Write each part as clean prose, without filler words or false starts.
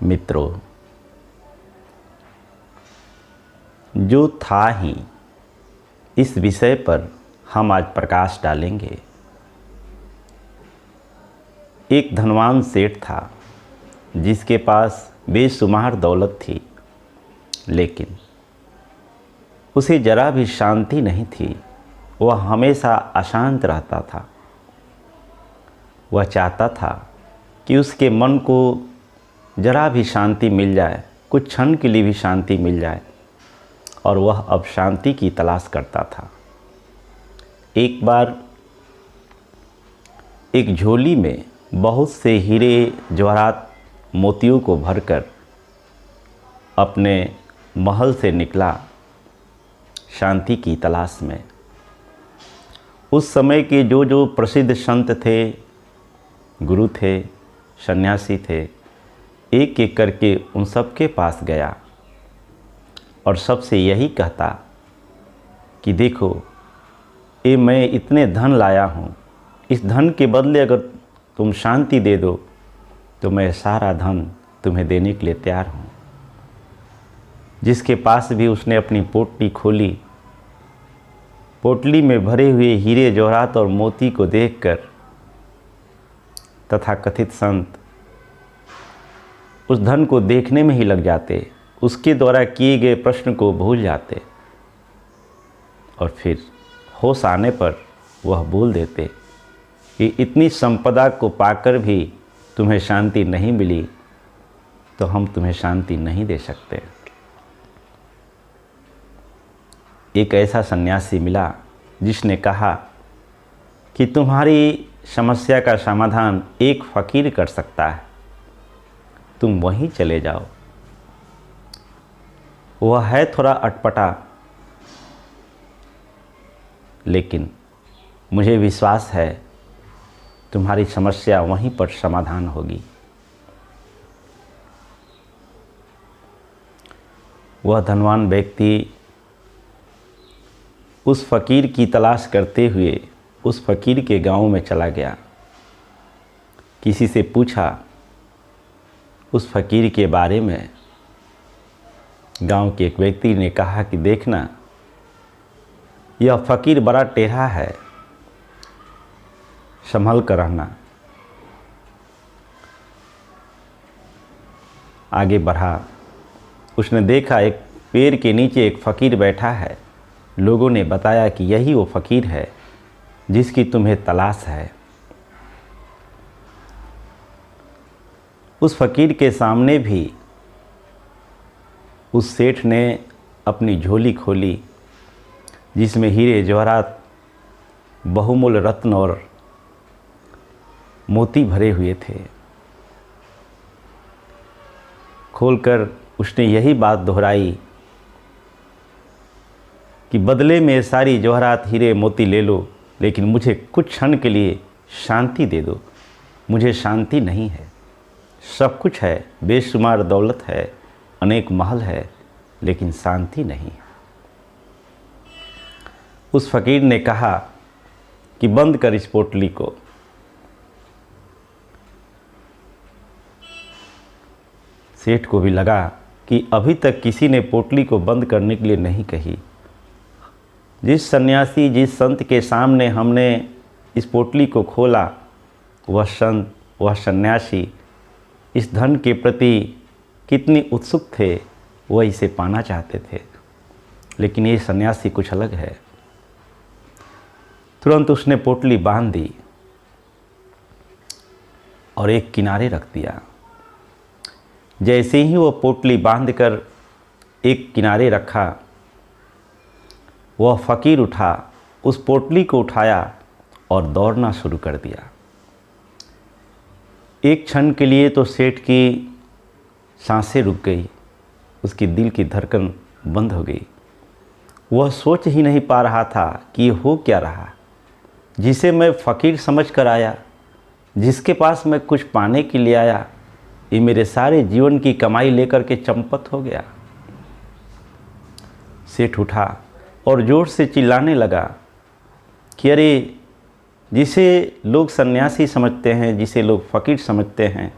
मित्रों, जो था ही इस विषय पर हम आज प्रकाश डालेंगे। एक धनवान सेठ था जिसके पास बेशुमार दौलत थी, लेकिन उसे जरा भी शांति नहीं थी। वह हमेशा अशांत रहता था। वह चाहता था कि उसके मन को जरा भी शांति मिल जाए, कुछ क्षण के लिए भी शांति मिल जाए, और वह अब शांति की तलाश करता था। एक बार एक झोली में बहुत से हीरे जवाहरात मोतियों को भरकर अपने महल से निकला शांति की तलाश में। उस समय के जो प्रसिद्ध संत थे, गुरु थे, सन्यासी थे, एक एक करके उन सब के पास गया और सबसे यही कहता कि देखो, ये मैं इतने धन लाया हूँ, इस धन के बदले अगर तुम शांति दे दो तो मैं सारा धन तुम्हें देने के लिए तैयार हूँ। जिसके पास भी उसने अपनी पोटली खोली, पोटली में भरे हुए हीरे जवाहरात और मोती को देखकर तथाकथित संत उस धन को देखने में ही लग जाते, उसके द्वारा किए गए प्रश्न को भूल जाते और फिर होश आने पर वह बोल देते कि इतनी संपदा को पाकर भी तुम्हें शांति नहीं मिली तो हम तुम्हें शांति नहीं दे सकते। एक ऐसा सन्यासी मिला जिसने कहा कि तुम्हारी समस्या का समाधान एक फ़कीर कर सकता है, तुम वहीं चले जाओ। वह है थोड़ा अटपटा, लेकिन मुझे विश्वास है तुम्हारी समस्या वहीं पर समाधान होगी। वह धनवान व्यक्ति उस फ़कीर की तलाश करते हुए उस फ़कीर के गांव में चला गया। किसी से पूछा उस फ़कीर के बारे में। गांव के एक व्यक्ति ने कहा कि देखना, यह फ़कीर बड़ा टेढ़ा है, संभल कर रहना। आगे बढ़ा, उसने देखा एक पेड़ के नीचे एक फ़कीर बैठा है। लोगों ने बताया कि यही वो फ़कीर है जिसकी तुम्हें तलाश है। उस फ़कीर के सामने भी उस सेठ ने अपनी झोली खोली जिसमें हीरे जवाहरात, बहुमूल्य रत्न और मोती भरे हुए थे। खोलकर उसने यही बात दोहराई कि बदले में सारी जवाहरात, हीरे, मोती ले लो, लेकिन मुझे कुछ क्षण के लिए शांति दे दो। मुझे शांति नहीं है। सब कुछ है, बेशुमार दौलत है, अनेक महल है, लेकिन शांति नहीं। उस फ़कीर ने कहा कि बंद कर इस पोटली को। सेठ को भी लगा कि अभी तक किसी ने पोटली को बंद करने के लिए नहीं कही। जिस सन्यासी, जिस संत के सामने हमने इस पोटली को खोला, वह संत, वह सन्यासी इस धन के प्रति कितनी उत्सुक थे, वह इसे पाना चाहते थे। लेकिन ये सन्यासी कुछ अलग है। तुरंत उसने पोटली बांध दी और एक किनारे रख दिया। जैसे ही वो पोटली बांधकर एक किनारे रखा, वह फ़कीर उठा, उस पोटली को उठाया और दौड़ना शुरू कर दिया। एक क्षण के लिए तो सेठ की सांसें रुक गई, उसकी दिल की धड़कन बंद हो गई। वह सोच ही नहीं पा रहा था कि ये हो क्या रहा। जिसे मैं फ़कीर समझ कर आया, जिसके पास मैं कुछ पाने के लिए आया, ये मेरे सारे जीवन की कमाई लेकर के चंपत हो गया। सेठ उठा और ज़ोर से चिल्लाने लगा कि अरे, जिसे लोग सन्यासी समझते हैं, जिसे लोग फ़कीर समझते हैं,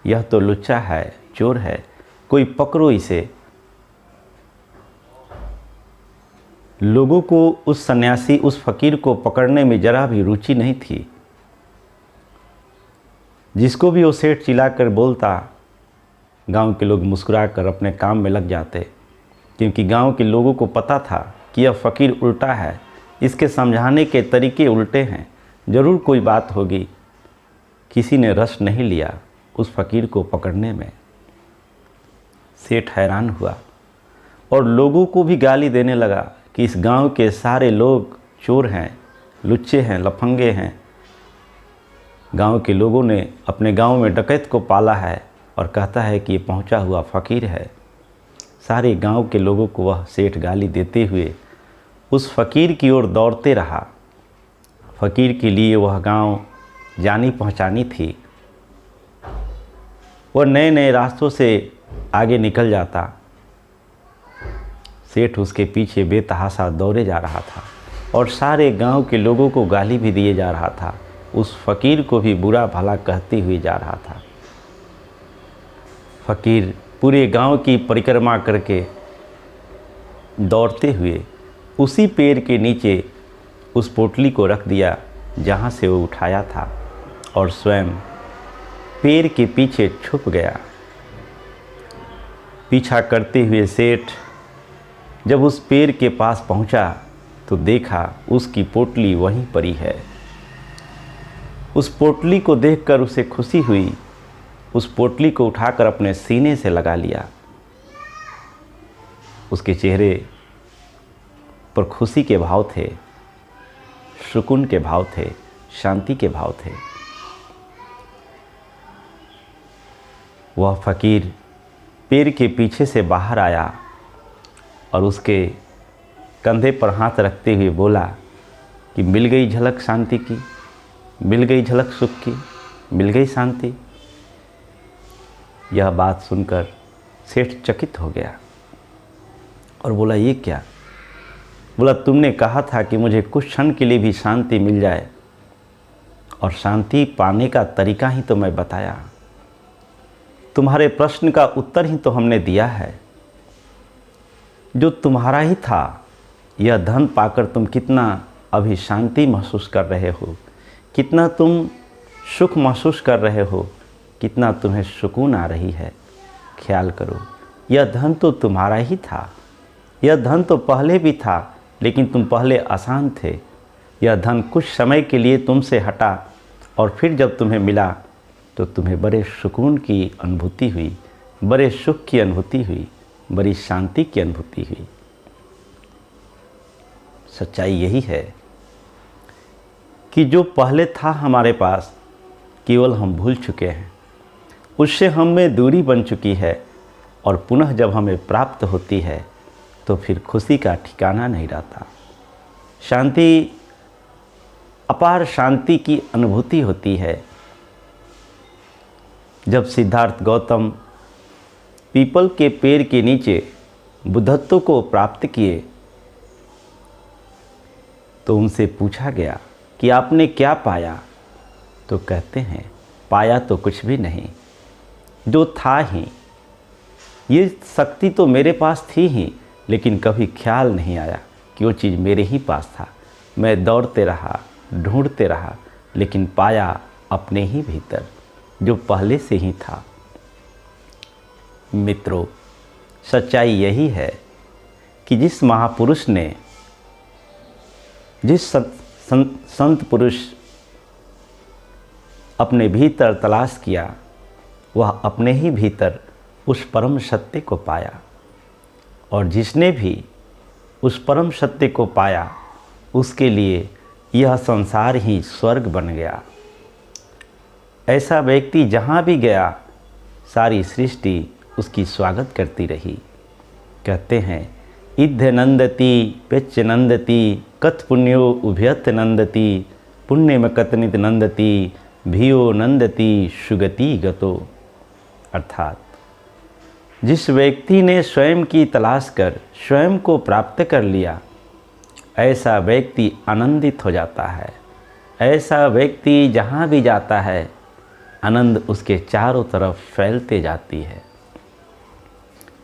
यह तो लुच्चा है, चोर है, कोई पकड़ो इसे। लोगों को उस सन्यासी, उस फकीर को पकड़ने में जरा भी रुचि नहीं थी। जिसको भी वो सेठ चिल्लाकर बोलता, गांव के लोग मुस्कुराकर अपने काम में लग जाते, क्योंकि गांव के लोगों को पता था कि यह फकीर उल्टा है, इसके समझाने के तरीके उल्टे हैं, ज़रूर कोई बात होगी। किसी ने रस नहीं लिया उस फकीर को पकड़ने में। सेठ हैरान हुआ और लोगों को भी गाली देने लगा कि इस गांव के सारे लोग चोर हैं, लुच्चे हैं, लफंगे हैं। गांव के लोगों ने अपने गांव में डकैत को पाला है और कहता है कि ये पहुंचा हुआ फ़कीर है। सारे गांव के लोगों को वह सेठ गाली देते हुए उस फ़कीर की ओर दौड़ते रहा। फ़कीर के लिए वह गांव जानी पहचानी थी। वह नए नए रास्तों से आगे निकल जाता। सेठ उसके पीछे बेतहाशा दौड़े जा रहा था और सारे गांव के लोगों को गाली भी दिए जा रहा था। उस फ़कीर को भी बुरा भला कहते हुए जा रहा था। फ़कीर पूरे गांव की परिक्रमा करके दौड़ते हुए उसी पेड़ के नीचे उस पोटली को रख दिया जहां से वो उठाया था और स्वयं पेड़ के पीछे छुप गया। पीछा करते हुए सेठ जब उस पेड़ के पास पहुंचा तो देखा उसकी पोटली वहीं पड़ी है। उस पोटली को देखकर उसे खुशी हुई। उस पोटली को उठाकर अपने सीने से लगा लिया। उसके चेहरे पर खुशी के भाव थे, सुकून के भाव थे, शांति के भाव थे। वह फ़कीर पेड़ के पीछे से बाहर आया और उसके कंधे पर हाथ रखते हुए बोला कि मिल गई झलक शांति की, मिल गई झलक सुख की, मिल गई शांति। यह बात सुनकर सेठ चकित हो गया और बोला, ये क्या? बोला, तुमने कहा था कि मुझे कुछ क्षण के लिए भी शांति मिल जाए और शांति पाने का तरीका ही तो मैं बताया। तुम्हारे प्रश्न का उत्तर ही तो हमने दिया है। जो तुम्हारा ही था, यह धन पाकर तुम कितना अभी शांति महसूस कर रहे हो, कितना तुम सुख महसूस कर रहे हो, कितना तुम्हें सुकून आ रही है। ख्याल करो, यह धन तो तुम्हारा ही था। यह धन तो पहले भी था, लेकिन तुम पहले आसान थे। यह धन कुछ समय के लिए तुमसे हटा और फिर जब तुम्हें मिला तो तुम्हें बड़े सुकून की अनुभूति हुई, बड़े सुख की अनुभूति हुई, बड़ी शांति की अनुभूति हुई। सच्चाई यही है कि जो पहले था हमारे पास, केवल हम भूल चुके हैं। उससे हम में दूरी बन चुकी है और पुनः जब हमें प्राप्त होती है तो फिर खुशी का ठिकाना नहीं रहता। शांति, अपार शांति की अनुभूति होती है। जब सिद्धार्थ गौतम पीपल के पेड़ के नीचे बुद्धत्व को प्राप्त किए तो उनसे पूछा गया कि आपने क्या पाया? तो कहते हैं, पाया तो कुछ भी नहीं, जो था ही। ये शक्ति तो मेरे पास थी ही, लेकिन कभी ख्याल नहीं आया कि वो चीज़ मेरे ही पास था। मैं दौड़ते रहा, ढूंढते रहा, लेकिन पाया अपने ही भीतर, जो पहले से ही था। मित्रों, सच्चाई यही है कि जिस महापुरुष ने, जिस संत पुरुष अपने भीतर तलाश किया, वह अपने ही भीतर उस परम सत्य को पाया। और जिसने भी उस परम सत्य को पाया, उसके लिए यह संसार ही स्वर्ग बन गया। ऐसा व्यक्ति जहाँ भी गया, सारी सृष्टि उसकी स्वागत करती रही। कहते हैं, इद्ध नंदती पेच नंदती कथ पुण्यो उभयत नंदती पुण्यम कतनित नंदती भियो नंदती सुगति गतो। अर्थात जिस व्यक्ति ने स्वयं की तलाश कर स्वयं को प्राप्त कर लिया, ऐसा व्यक्ति आनंदित हो जाता है। ऐसा व्यक्ति जहाँ भी जाता है, आनंद उसके चारों तरफ फैलते जाती है।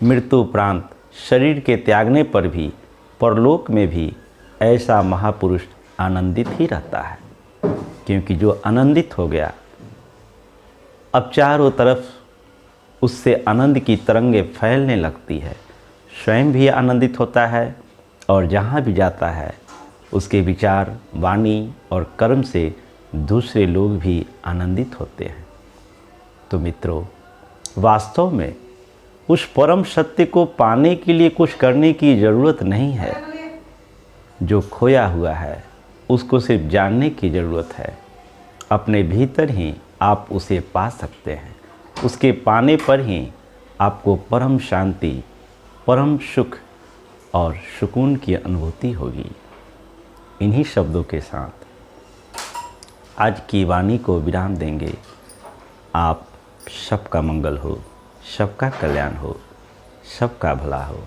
मृत्यु उपरांत शरीर के त्यागने पर भी परलोक में भी ऐसा महापुरुष आनंदित ही रहता है, क्योंकि जो आनंदित हो गया अब चारों तरफ उससे आनंद की तरंगें फैलने लगती है, स्वयं भी आनंदित होता है और जहाँ भी जाता है उसके विचार, वाणी और कर्म से दूसरे लोग भी आनंदित होते हैं। तो मित्रों, वास्तव में उस परम सत्य को पाने के लिए कुछ करने की ज़रूरत नहीं है। जो खोया हुआ है उसको सिर्फ जानने की ज़रूरत है। अपने भीतर ही आप उसे पा सकते हैं। उसके पाने पर ही आपको परम शांति, परम सुख और सुकून की अनुभूति होगी। इन्हीं शब्दों के साथ आज की वाणी को विराम देंगे। आप सबका मंगल हो, सबका कल्याण हो, सबका भला हो।